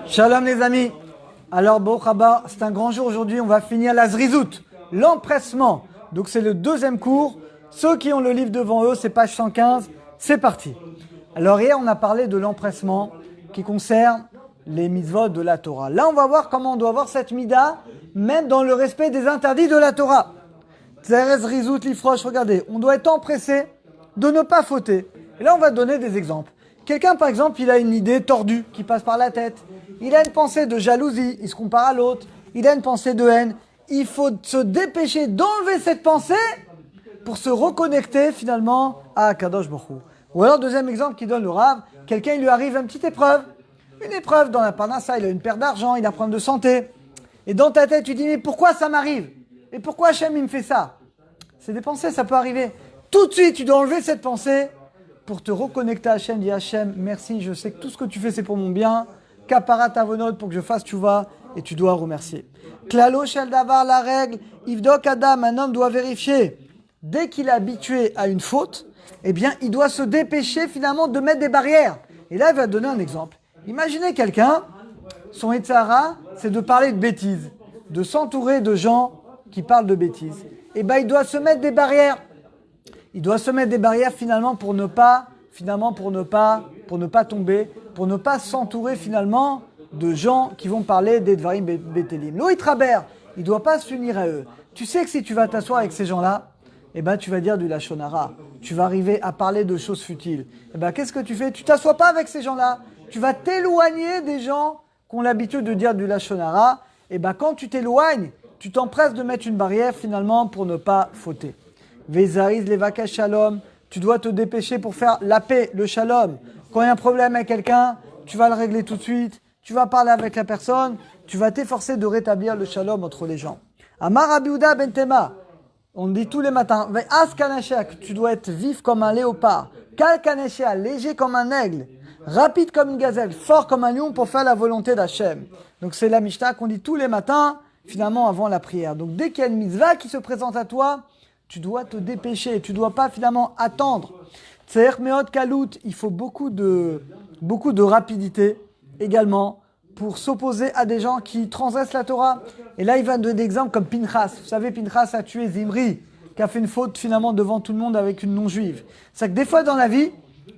Shalom les amis. Alors Baruch haba, c'est un grand jour aujourd'hui, on va finir la Zrizout, l'empressement. Donc c'est le deuxième cours. Ceux qui ont le livre devant eux, c'est page 115, c'est parti. Alors hier on a parlé de l'empressement qui concerne les mitzvot de la Torah. Là on va voir comment on doit voir cette mida, même dans le respect des interdits de la Torah. Tzerez Zrizout Lifrosh, regardez, on doit être empressé de ne pas fauter. Et là on va donner des exemples. Quelqu'un, par exemple, il a une idée tordue qui passe par la tête. Il a une pensée de jalousie, il se compare à l'autre. Il a une pensée de haine. Il faut se dépêcher d'enlever cette pensée pour se reconnecter finalement à Kadosh Baruch Hu. Ou alors, deuxième exemple qui donne le Rav, quelqu'un, il lui arrive une petite épreuve. Une épreuve dans la parnassa, il a une perte d'argent, il a un problème de santé. Et dans ta tête, tu dis, mais pourquoi ça m'arrive? Et pourquoi Hachem, il me fait ça? C'est des pensées, ça peut arriver. Tout de suite, tu dois enlever cette pensée pour te reconnecter à Hachem, dis Hachem, merci, je sais que tout ce que tu fais c'est pour mon bien, kaparat avonot pour que je fasse tchouva, et tu dois remercier. Klalo shel davar, la règle, ivdok adam, un homme doit vérifier, dès qu'il est habitué à une faute, eh bien il doit se dépêcher finalement de mettre des barrières. Et là il va donner un exemple. Imaginez quelqu'un, son Etzara, c'est de parler de bêtises, de s'entourer de gens qui parlent de bêtises. Et bien il doit se mettre des barrières. Il doit se mettre des barrières finalement pour ne pas tomber, pour ne pas s'entourer finalement de gens qui vont parler des Dvarim Betelim. Loïc Traber, il ne doit pas s'unir à eux. Tu sais que si tu vas t'asseoir avec ces gens-là, eh ben tu vas dire du Lachon Hara. Tu vas arriver à parler de choses futiles. Eh ben qu'est-ce que tu fais? Tu t'assois pas avec ces gens-là. Tu vas t'éloigner des gens qui ont l'habitude de dire du Lachon Hara. Eh ben quand tu t'éloignes, tu t'empresses de mettre une barrière finalement pour ne pas fauter. Vezariz levaka shalom, tu dois te dépêcher pour faire la paix, le shalom. Quand il y a un problème avec quelqu'un, tu vas le régler tout de suite, tu vas parler avec la personne, tu vas t'efforcer de rétablir le shalom entre les gens. Amar Rabbi Yehuda ben Tema, on dit tous les matins, Ve'as kanashia, tu dois être vif comme un léopard, kal kanashia, léger comme un aigle, rapide comme une gazelle, fort comme un lion pour faire la volonté d'Hachem. Donc c'est la Mishnah qu'on dit tous les matins, finalement avant la prière. Donc dès qu'il y a une mitzvah qui se présente à toi, tu dois te dépêcher, tu ne dois pas finalement attendre. Tseher meot kalout, il faut beaucoup de rapidité également pour s'opposer à des gens qui transgressent la Torah. Et là, il va donner des exemples comme Pinchas. Vous savez, Pinchas a tué Zimri, qui a fait une faute finalement devant tout le monde avec une non-juive. C'est que des fois dans la vie,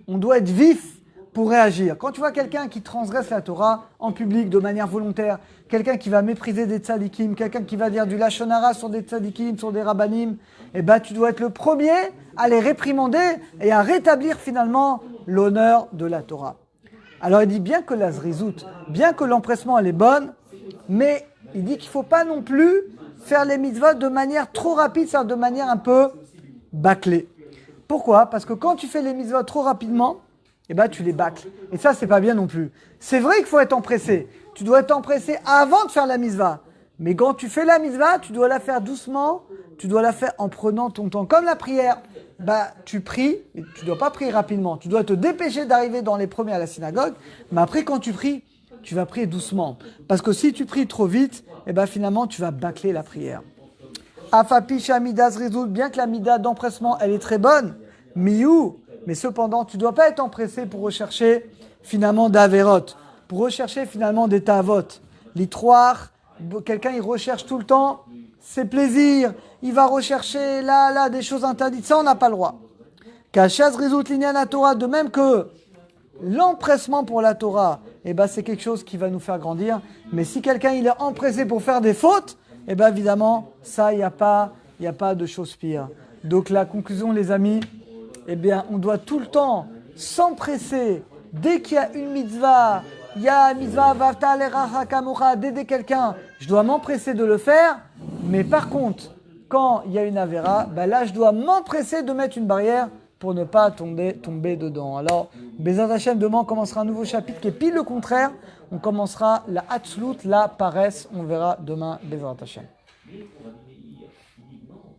on doit être vif pour réagir. Quand tu vois quelqu'un qui transgresse la Torah en public de manière volontaire, quelqu'un qui va mépriser des tzadikim, quelqu'un qui va dire du lachon hara sur des tzadikim, sur des rabbanim, eh ben tu dois être le premier à les réprimander et à rétablir finalement l'honneur de la Torah. Alors il dit bien que la zrizout, bien que l'empressement elle est bonne, mais il dit qu'il ne faut pas non plus faire les mitzvot de manière trop rapide, c'est-à-dire de manière un peu bâclée. Pourquoi? Parce que quand tu fais les mitzvot trop rapidement, eh ben, tu les bâcles. Et ça, c'est pas bien non plus. C'est vrai qu'il faut être empressé. Tu dois être empressé avant de faire la mitzvah. Mais quand tu fais la mitzvah, tu dois la faire doucement. Tu dois la faire en prenant ton temps. Comme la prière. Bah, tu pries. Mais tu dois pas prier rapidement. Tu dois te dépêcher d'arriver dans les premiers à la synagogue. Mais après, quand tu pries, tu vas prier doucement. Parce que si tu pries trop vite, eh ben, finalement, tu vas bâcler la prière. Afapisha midas résout. Bien que la mida d'empressement, elle est très bonne. Miou. Mais cependant, tu ne dois pas être empressé pour rechercher finalement d'Averot, pour rechercher finalement des Tavot. L'itroir, quelqu'un il recherche tout le temps ses plaisirs, il va rechercher là des choses interdites, ça on n'a pas le droit. Kachaz résout l'inyan la Torah, de même que l'empressement pour la Torah, eh ben, c'est quelque chose qui va nous faire grandir. Mais si quelqu'un il est empressé pour faire des fautes, eh ben, évidemment, ça il n'y a pas de chose pire. Donc la conclusion les amis, eh bien, on doit tout le temps s'empresser. Dès qu'il y a une mitzvah, il y a une mitzvah, vavta l'eracha kamocha, d'aider quelqu'un, je dois m'empresser de le faire. Mais par contre, quand il y a une avéra, ben là, je dois m'empresser de mettre une barrière pour ne pas tomber dedans. Alors, Bezat Hashem, demain, on commencera un nouveau chapitre qui est pile le contraire. On commencera la hatzlut, la paresse. On verra demain, Bezat Hashem.